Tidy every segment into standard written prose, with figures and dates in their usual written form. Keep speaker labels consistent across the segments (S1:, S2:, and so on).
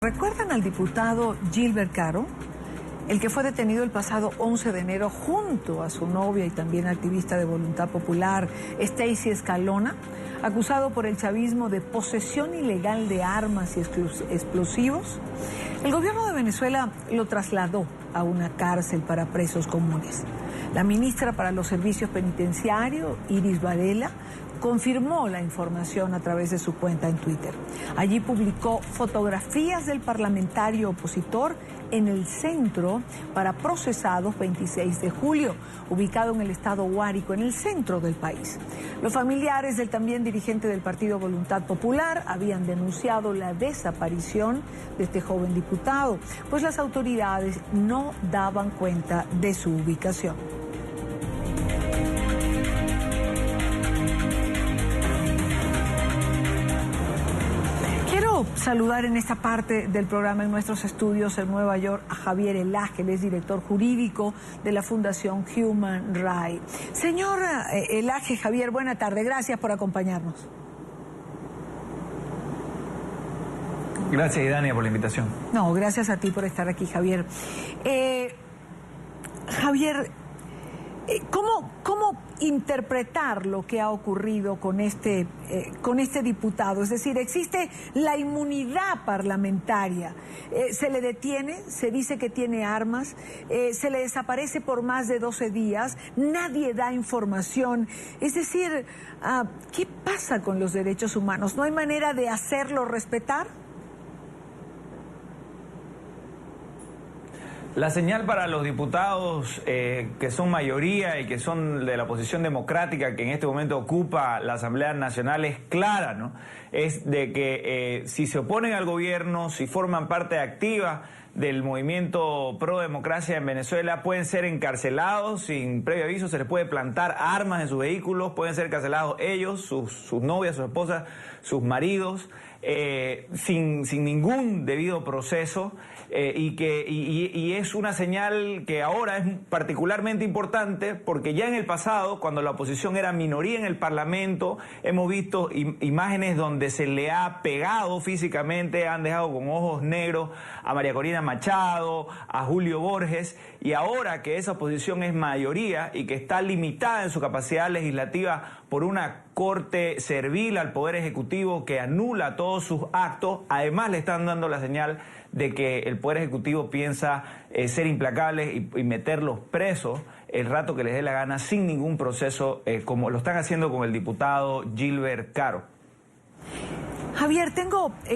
S1: ¿Recuerdan al diputado Gilbert Caro? El que fue detenido el pasado 11 de enero junto a su novia y también activista de Voluntad Popular, Stacy Escalona, acusado por el chavismo de posesión ilegal de armas y explosivos. El gobierno de Venezuela lo trasladó a una cárcel para presos comunes. La ministra para los Servicios Penitenciarios, Iris Varela, confirmó la información a través de su cuenta en Twitter. Allí publicó fotografías del parlamentario opositor en el Centro para Procesados 26 de julio, ubicado en el estado Guárico, en el centro del país. Los familiares del también dirigente del partido Voluntad Popular habían denunciado la desaparición de este joven diputado, pues las autoridades no daban cuenta de su ubicación. Saludar en esta parte del programa en nuestros estudios en Nueva York a Javier Elaje, él es director jurídico de la Fundación Human Rights. Señor Elaje, Javier, buena tarde, gracias por acompañarnos.
S2: Gracias, Idania, por la invitación.
S1: No, gracias a ti por estar aquí, Javier. Javier, ¿cómo interpretar lo que ha ocurrido con este diputado? Es decir, existe la inmunidad parlamentaria, se le detiene, se dice que tiene armas, se le desaparece por más de 12 días, nadie da información. Es decir, ¿qué pasa con los derechos humanos? ¿No hay manera de hacerlo respetar?
S2: La señal para los diputados que son mayoría y que son de la oposición democrática que en este momento ocupa la Asamblea Nacional es clara, ¿no? Es de que si se oponen al gobierno, si forman parte activa del movimiento pro democracia en Venezuela, pueden ser encarcelados sin previo aviso, se les puede plantar armas en sus vehículos, pueden ser encarcelados ellos, sus novias, sus esposas, sus maridos, sin ningún debido proceso. Y es una señal que ahora es particularmente importante porque ya en el pasado, cuando la oposición era minoría en el Parlamento, hemos visto imágenes donde se le ha pegado físicamente, han dejado con ojos negros a María Corina Machado, a Julio Borges, y ahora que esa oposición es mayoría y que está limitada en su capacidad legislativa por una corte servil al Poder Ejecutivo que anula todos sus actos, además le están dando la señal de que el Poder Ejecutivo piensa ser implacable y meterlos presos el rato que les dé la gana sin ningún proceso, como lo están haciendo con el diputado Gilbert Caro.
S1: Javier,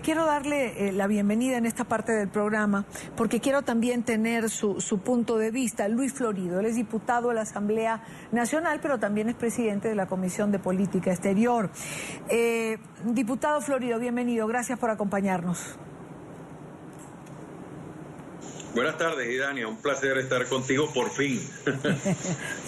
S1: quiero darle la bienvenida en esta parte del programa porque quiero también tener su punto de vista. Luis Florido, él es diputado de la Asamblea Nacional, pero también es presidente de la Comisión de Política Exterior. Diputado Florido, bienvenido, gracias por acompañarnos.
S3: Buenas tardes, Idania, un placer estar contigo por fin.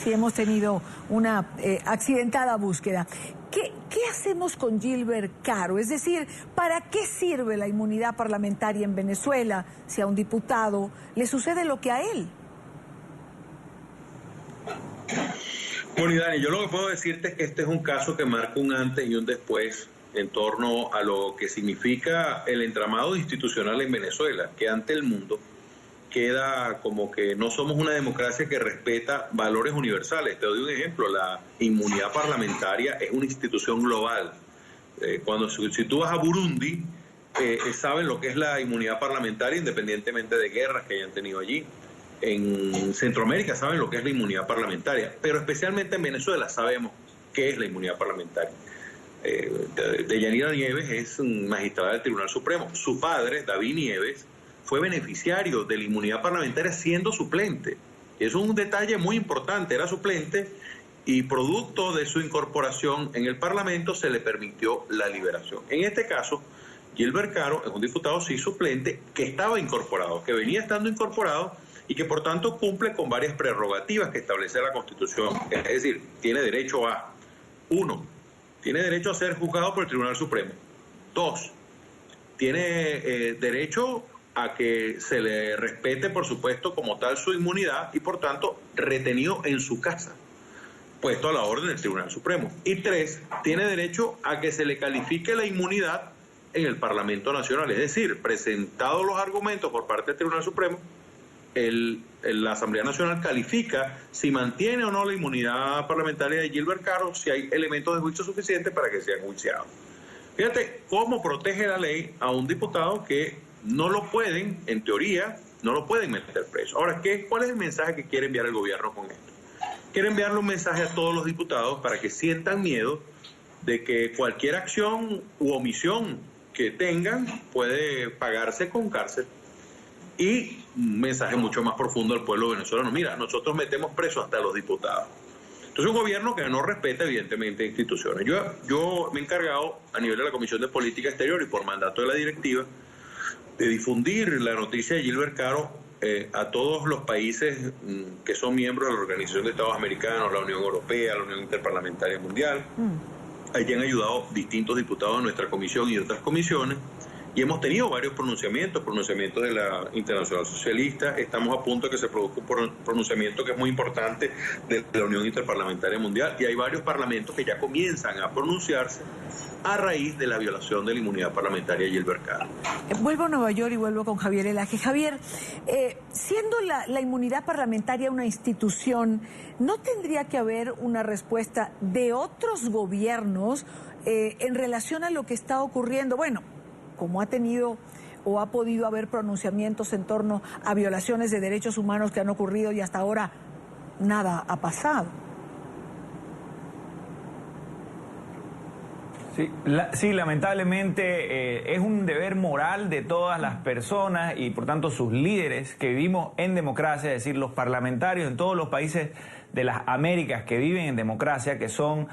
S1: Sí, hemos tenido una accidentada búsqueda. ¿Qué hacemos con Gilbert Caro? Es decir, ¿para qué sirve la inmunidad parlamentaria en Venezuela si a un diputado le sucede lo que a él?
S3: Bueno, Idania, yo lo que puedo decirte es que este es un caso que marca un antes y un después en torno a lo que significa el entramado institucional en Venezuela, que ante el mundo queda como que no somos una democracia que respeta valores universales. Te doy un ejemplo, la inmunidad parlamentaria es una institución global. Si tú vas a Burundi, saben lo que es la inmunidad parlamentaria independientemente de guerras que hayan tenido allí. En Centroamérica saben lo que es la inmunidad parlamentaria, pero especialmente en Venezuela sabemos qué es la inmunidad parlamentaria. Deyanira Nieves es magistrada del Tribunal Supremo. Su padre, David Nieves, fue beneficiario de la inmunidad parlamentaria siendo suplente. Eso es un detalle muy importante, era suplente y producto de su incorporación en el Parlamento se le permitió la liberación. En este caso, Gilbert Caro es un diputado sí suplente que estaba incorporado, que venía estando incorporado y que por tanto cumple con varias prerrogativas que establece la Constitución. Es decir, tiene derecho a, 1, tiene derecho a ser juzgado por el Tribunal Supremo. 2, tiene derecho a que se le respete, por supuesto, como tal su inmunidad y, por tanto, retenido en su casa, puesto a la orden del Tribunal Supremo. Y 3, tiene derecho a que se le califique la inmunidad en el Parlamento Nacional. Es decir, presentados los argumentos por parte del Tribunal Supremo, la Asamblea Nacional califica si mantiene o no la inmunidad parlamentaria de Gilbert Carro, si hay elementos de juicio suficientes para que sea enjuiciado. Fíjate cómo protege la ley a un diputado que no lo pueden, en teoría, no lo pueden meter preso. Ahora, ¿cuál es el mensaje que quiere enviar el gobierno con esto? Quiere enviarle un mensaje a todos los diputados para que sientan miedo de que cualquier acción u omisión que tengan puede pagarse con cárcel. Y un mensaje mucho más profundo al pueblo venezolano. Mira, nosotros metemos presos hasta los diputados. Entonces, un gobierno que no respeta, evidentemente, instituciones. Yo me he encargado, a nivel de la Comisión de Política Exterior y por mandato de la directiva, de difundir la noticia de Gilbert Carro a todos los países que son miembros de la Organización de Estados Americanos, la Unión Europea, la Unión Interparlamentaria Mundial. Allí han ayudado distintos diputados de nuestra comisión y de otras comisiones. Y hemos tenido varios pronunciamientos de la Internacional Socialista. Estamos a punto de que se produzca un pronunciamiento que es muy importante de la Unión Interparlamentaria Mundial. Y hay varios parlamentos que ya comienzan a pronunciarse a raíz de la violación de la inmunidad parlamentaria de Gilbert Carro.
S1: Vuelvo a Nueva York y vuelvo con Javier Elaje. Javier, siendo la inmunidad parlamentaria una institución, ¿no tendría que haber una respuesta de otros gobiernos en relación a lo que está ocurriendo? Bueno, como ha tenido o ha podido haber pronunciamientos en torno a violaciones de derechos humanos que han ocurrido y hasta ahora nada ha pasado.
S2: Sí, lamentablemente es un deber moral de todas las personas y por tanto sus líderes que vivimos en democracia, es decir, los parlamentarios en todos los países de las Américas que viven en democracia, que son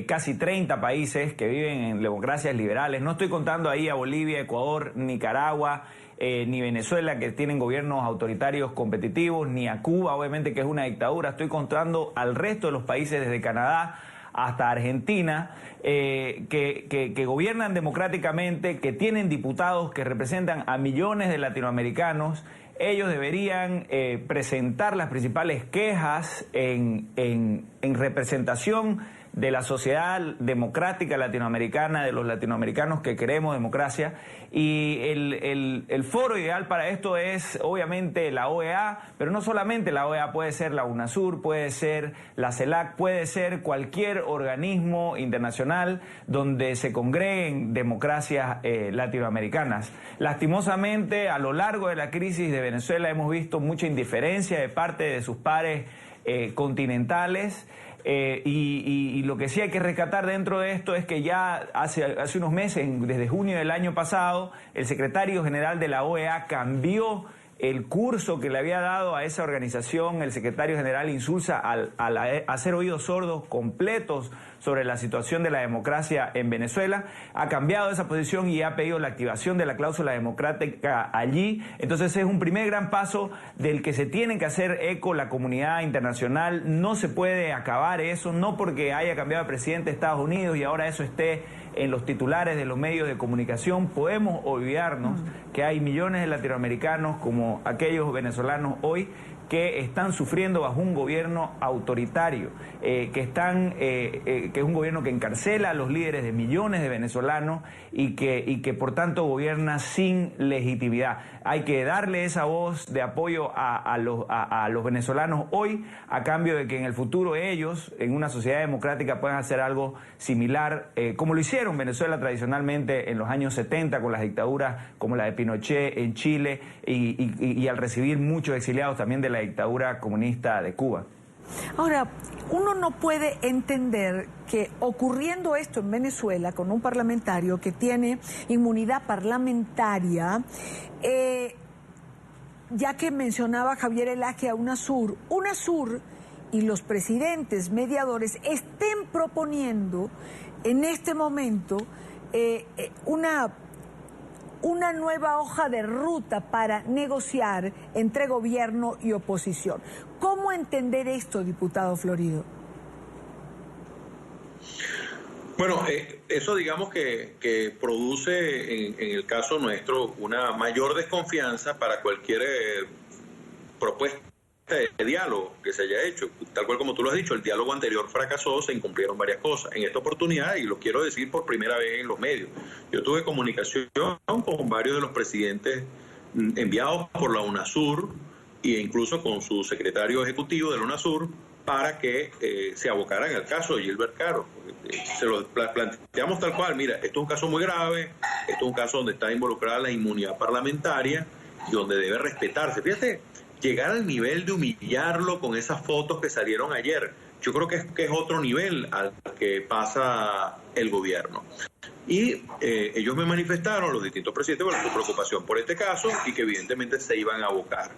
S2: casi 30 países que viven en democracias liberales. No estoy contando ahí a Bolivia, Ecuador, Nicaragua, ni Venezuela, que tienen gobiernos autoritarios competitivos, ni a Cuba, obviamente, que es una dictadura. Estoy contando al resto de los países desde Canadá hasta Argentina, que gobiernan democráticamente, que tienen diputados que representan a millones de latinoamericanos. Ellos deberían presentar las principales quejas en representación de la sociedad democrática latinoamericana, de los latinoamericanos que queremos democracia. Y el foro ideal para esto es obviamente la OEA, pero no solamente la OEA, puede ser la UNASUR, puede ser la CELAC, puede ser cualquier organismo internacional donde se congreguen democracias latinoamericanas. Lastimosamente, a lo largo de la crisis de Venezuela hemos visto mucha indiferencia de parte de sus pares continentales. Y lo que sí hay que rescatar dentro de esto es que ya hace unos meses, desde junio del año pasado, el secretario general de la OEA cambió el curso que le había dado a esa organización. El secretario general Insulza al hacer oídos sordos completos sobre la situación de la democracia en Venezuela, ha cambiado esa posición y ha pedido la activación de la cláusula democrática allí. Entonces es un primer gran paso del que se tiene que hacer eco la comunidad internacional. No se puede acabar eso, no porque haya cambiado el presidente de Estados Unidos y ahora eso esté en los titulares de los medios de comunicación. Podemos olvidarnos que hay millones de latinoamericanos como aquellos venezolanos hoy que están sufriendo bajo un gobierno autoritario, que es un gobierno que encarcela a los líderes de millones de venezolanos y que por tanto gobierna sin legitimidad. Hay que darle esa voz de apoyo a los venezolanos hoy, a cambio de que en el futuro ellos, en una sociedad democrática, puedan hacer algo similar, como lo hicieron Venezuela tradicionalmente en los años 70 con las dictaduras como la de Pinochet en Chile y al recibir muchos exiliados también de la dictadura comunista de Cuba.
S1: Ahora, uno no puede entender que ocurriendo esto en Venezuela con un parlamentario que tiene inmunidad parlamentaria, ya que mencionaba Javier Elaje a UNASUR y los presidentes mediadores estén proponiendo en este momento una nueva hoja de ruta para negociar entre gobierno y oposición. ¿Cómo entender esto, diputado Florido?
S3: Bueno, eso digamos que produce en el caso nuestro una mayor desconfianza para cualquier propuesta de diálogo que se haya hecho. Tal cual como tú lo has dicho, el diálogo anterior fracasó, se incumplieron varias cosas. En esta oportunidad, y lo quiero decir por primera vez en los medios, yo tuve comunicación con varios de los presidentes enviados por la UNASUR e incluso con su secretario ejecutivo de la UNASUR para que se abocaran al caso de Gilbert Caro. Se lo planteamos tal cual: mira, esto es un caso muy grave, esto es un caso donde está involucrada la inmunidad parlamentaria y donde debe respetarse. Fíjate, llegar al nivel de humillarlo con esas fotos que salieron ayer, yo creo que es otro nivel al que pasa el gobierno. Y ellos me manifestaron, los distintos presidentes, su preocupación por este caso y que evidentemente se iban a abocar.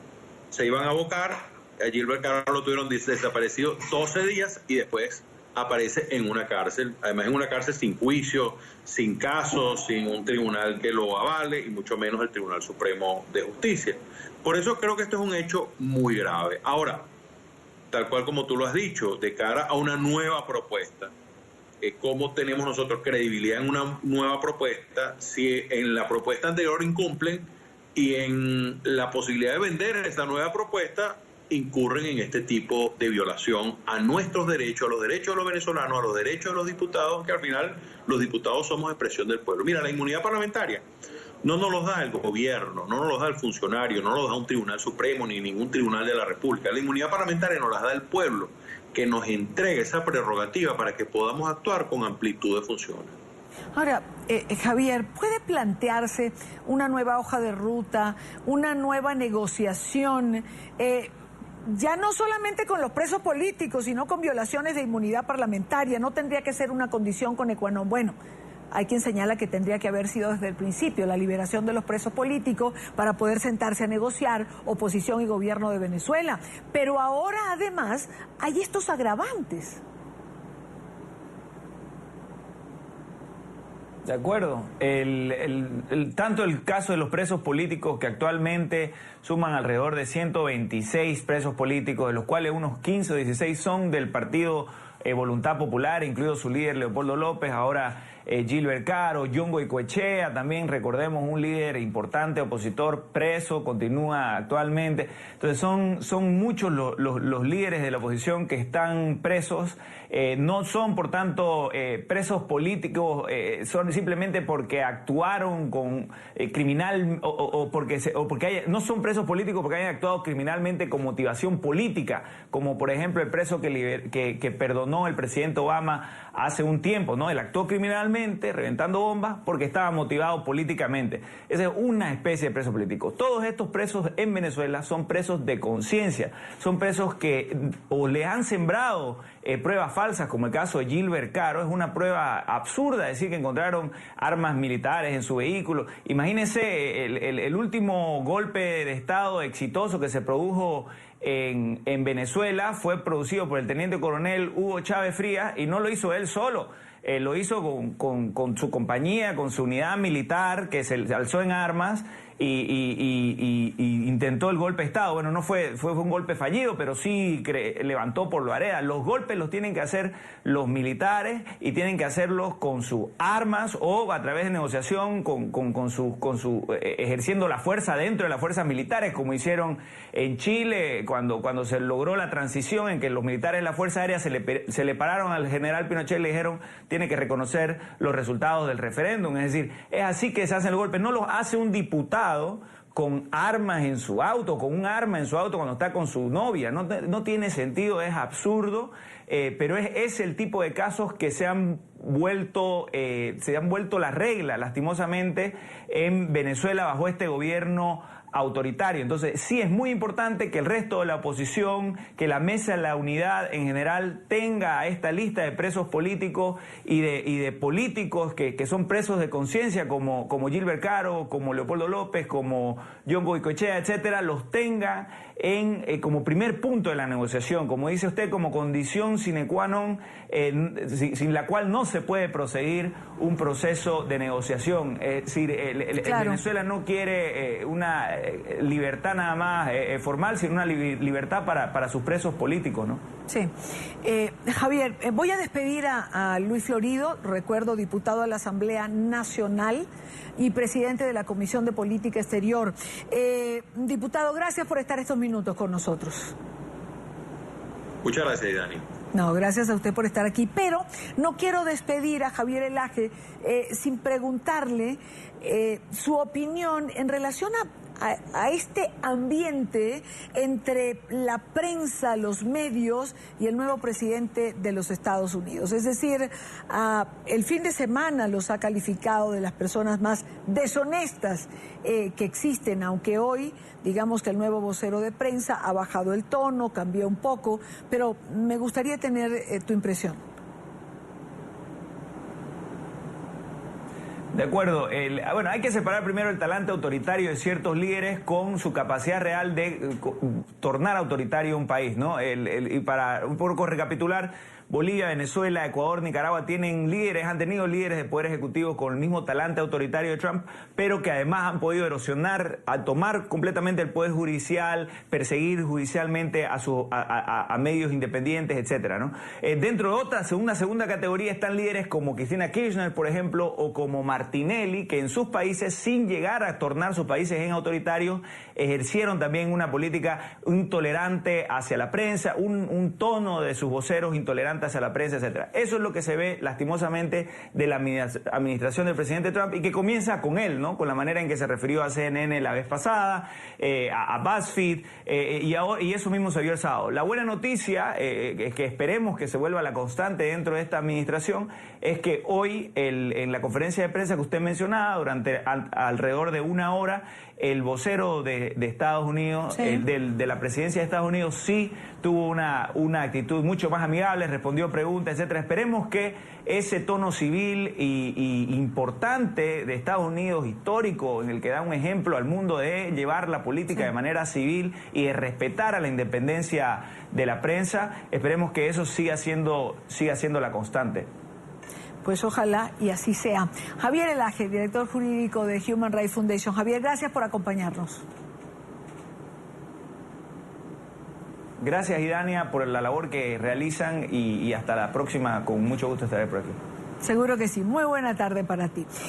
S3: A Gilbert Caro lo tuvieron desaparecido 12 días y después aparece en una cárcel, además en una cárcel sin juicio, sin casos, sin un tribunal que lo avale y mucho menos el Tribunal Supremo de Justicia. Por eso creo que esto es un hecho muy grave. Ahora, tal cual como tú lo has dicho, de cara a una nueva propuesta, ¿cómo tenemos nosotros credibilidad en una nueva propuesta si en la propuesta anterior incumplen y en la posibilidad de vender esta nueva propuesta incurren en este tipo de violación a nuestros derechos, a los derechos de los venezolanos, a los derechos de los diputados, que al final los diputados somos expresión del pueblo? Mira, la inmunidad parlamentaria no nos los da el gobierno, no nos los da el funcionario, no nos los da un tribunal supremo ni ningún tribunal de la República. La inmunidad parlamentaria nos la da el pueblo, que nos entrega esa prerrogativa para que podamos actuar con amplitud de funciones.
S1: Ahora, Javier, ¿puede plantearse una nueva hoja de ruta, una nueva negociación, ya no solamente con los presos políticos, sino con violaciones de inmunidad parlamentaria? ¿No tendría que ser una condición con qua non? Bueno, hay quien señala que tendría que haber sido desde el principio la liberación de los presos políticos para poder sentarse a negociar oposición y gobierno de Venezuela. Pero ahora, además, hay estos agravantes.
S2: De acuerdo. Tanto el caso de los presos políticos, que actualmente suman alrededor de 126 presos políticos, de los cuales unos 15 o 16 son del partido Voluntad Popular, incluido su líder Leopoldo López, ahora Gilbert Caro, John Goicoechea, también recordemos un líder importante, opositor, preso, continúa actualmente. Entonces son muchos los líderes de la oposición que están presos. No son, por tanto, presos políticos, son simplemente porque actuaron con criminal no son presos políticos porque hayan actuado criminalmente con motivación política, como por ejemplo el preso que perdonó el presidente Obama hace un tiempo, ¿no? Él actuó criminalmente, reventando bombas, porque estaba motivado políticamente. Esa es una especie de preso político. Todos estos presos en Venezuela son presos de conciencia, son presos que o le han sembrado pruebas falsas, como el caso de Gilbert Caro. Es una prueba absurda decir que encontraron armas militares en su vehículo. Imagínense el último golpe de Estado exitoso que se produjo en Venezuela, fue producido por el teniente coronel Hugo Chávez Frías, y no lo hizo él solo. Lo hizo con su compañía, con su unidad militar, que se alzó en armas y intentó el golpe de Estado. Bueno, no fue un golpe fallido, pero sí levantó por la vereda. Los golpes los tienen que hacer los militares y tienen que hacerlos con sus armas o a través de negociación ejerciendo la fuerza dentro de las fuerzas militares, como hicieron en Chile cuando se logró la transición, en que los militares de la Fuerza Aérea se le pararon al general Pinochet y le dijeron: tiene que reconocer los resultados del referéndum. Es decir, es así que se hacen los golpes. No los hace un diputado con armas en su auto, con un arma en su auto cuando está con su novia. No tiene sentido, es absurdo, pero es el tipo de casos que se han vuelto la regla, lastimosamente, en Venezuela bajo este gobierno autoritario. Entonces, sí es muy importante que el resto de la oposición, que la Mesa de la Unidad en general tenga esta lista de presos políticos y de políticos que son presos de conciencia, como Gilbert Caro, como Leopoldo López, como John Goicoechea, etcétera, los tenga como primer punto de la negociación, como dice usted, como condición sine qua non, sin la cual no se puede proseguir un proceso de negociación. Es decir,
S1: Claro.
S2: Venezuela no quiere libertad nada más formal, sino una libertad para sus presos políticos, ¿no?
S1: Sí. Javier, voy a despedir a Luis Florido, recuerdo, diputado de la Asamblea Nacional y presidente de la Comisión de Política Exterior. Diputado, gracias por estar estos minutos con nosotros.
S3: Muchas gracias, Dani.
S1: No, gracias a usted por estar aquí, pero no quiero despedir a Javier Elaje sin preguntarle su opinión en relación a este ambiente entre la prensa, los medios y el nuevo presidente de los Estados Unidos. Es decir, el fin de semana los ha calificado de las personas más deshonestas que existen, aunque hoy, digamos que el nuevo vocero de prensa ha bajado el tono, cambió un poco, pero me gustaría tener tu impresión.
S2: De acuerdo. Bueno, hay que separar primero el talante autoritario de ciertos líderes con su capacidad real de tornar autoritario un país, ¿no? Y para un poco recapitular, Bolivia, Venezuela, Ecuador, Nicaragua han tenido líderes de poder ejecutivo con el mismo talante autoritario de Trump, pero que además han podido erosionar, a tomar completamente el poder judicial, perseguir judicialmente a medios independientes, etcétera, ¿no? Dentro de una segunda categoría están líderes como Cristina Kirchner, por ejemplo, o como Martinelli, que en sus países, sin llegar a tornar sus países en autoritarios, ejercieron también una política intolerante hacia la prensa, un tono de sus voceros intolerante hacia la prensa, etcétera. Eso es lo que se ve lastimosamente de la administración del presidente Trump y que comienza con él, ¿no? Con la manera en que se refirió a CNN la vez pasada, a BuzzFeed, y eso mismo se vio el sábado. La buena noticia, es que esperemos que se vuelva la constante dentro de esta administración, es que hoy en la conferencia de prensa que usted mencionaba, durante alrededor de una hora, el vocero de Estados Unidos,
S1: sí,
S2: de la presidencia de Estados Unidos, sí tuvo una actitud mucho más amigable, respondió preguntas, etcétera. Esperemos que ese tono civil y importante de Estados Unidos, histórico, en el que da un ejemplo al mundo de llevar la política de manera civil y de respetar a la independencia de la prensa, esperemos que eso siga siendo la constante.
S1: Pues ojalá y así sea. Javier Elaje, director jurídico de Human Rights Foundation. Javier, gracias por acompañarnos.
S2: Gracias, Idania, por la labor que realizan y hasta la próxima. Con mucho gusto estaré por aquí.
S1: Seguro que sí. Muy buena tarde para ti.